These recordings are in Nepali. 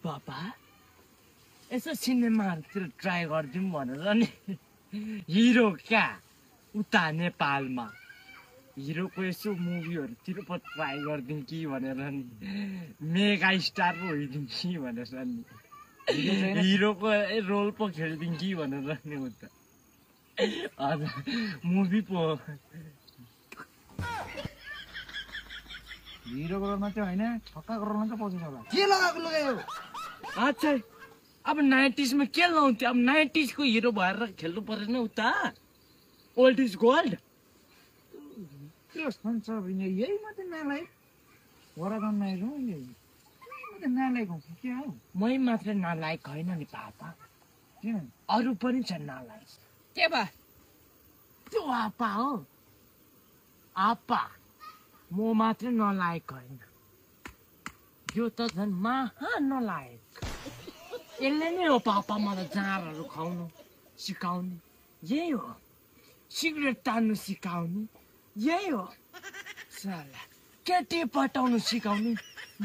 पापा यसो सिनेमातिर ट्राई गर्दिउँ भनेर नि हिरो क्या उता नेपालमा हिरोको यसो मुभीहरुतिर पो ट्राई गर्दिउँ कि भनेर नि मेगा स्टार पो होइदिउँ कि भनेर नि हिरोको रोल पो खेल्दिउँ कि भनेर नि उता हजुर मुभी पो हिरोको रोलमा चाहिँ होइन छक्काको रोलमा चाहिँ पाउँछ होला के लगाएको लगायो अच्छा अब 90s मा के लाउँथ्यो अब 90s को हिरो भएर खेल्नु परेन उता ओल्ड इज गोल्ड के भन्छ भने यही मात्रै नालायक वरादन नायक हो यही मात्रै नालायक हो के हो मै मात्र नालायक होइन नि पापा किन अरू पनि छ नालायक के भयो त्यो आपा हो आपा म मात्र नलायक होइन यो त झन् महा नलायक यसले नै हो पापा मलाई जाँडहरू खुवाउनु सिकाउने यही हो सिगरेट तान्नु सिकाउने यही हो साला केटी पटाउनु सिकाउने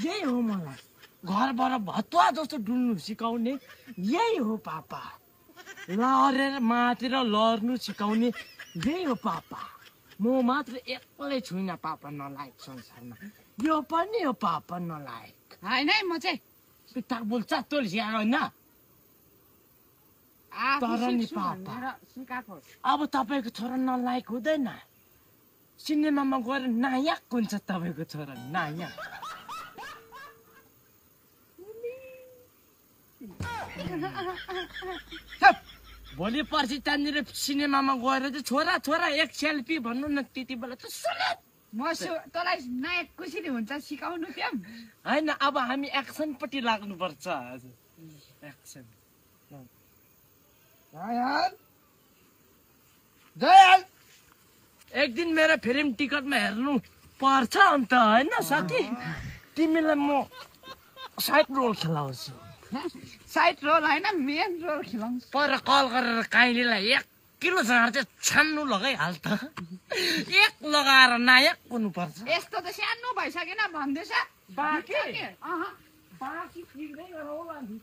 यही हो मलाई घरबाट भतुवा जस्तो डुल्नु सिकाउने यही हो पापा लडेर माथि लड्नु सिकाउने यही हो पापा म मात्र एक्लै छुइनँ पापा नलायक संसारमा यो पनि हो पापा नलायक होइन है म चाहिँ पिता बोल्छ तँ स्याहार होइन तर नि पापा अब तपाईँको छोरा नलायक हुँदैन सिनेमामा गएर नायक हुन्छ तपाईँको छोरा नायक भोलि पर्सि त्यहाँनिर सिनेमामा गएर चाहिँ छोरा छोरा एक सेल्फी भन्नु न त्यति बेला त सुने म तँलाई नायक कसरी हुन्छ सिकाउनु क्या होइन अब हामी एक्सनपट्टि लाग्नुपर्छ हजुर एक्सन दयाल एक दिन मेरो फिल्म टिकटमा हेर्नु पर्छ अन्त होइन साथी तिमीलाई म साइड रोल खेलाउँछु साइड रोल होइन मेन रोल खेलाउँछु पर कल गरेर काइलीलाई 1 किलो झाड चाहिँ छान्नु लगाइहाल त एक लगाएर नायक हुनुपर्छ यस्तो त सानो भइसकेन भन्दैछ बाँकी अहँ बाँकी ठिकै गरौँला नि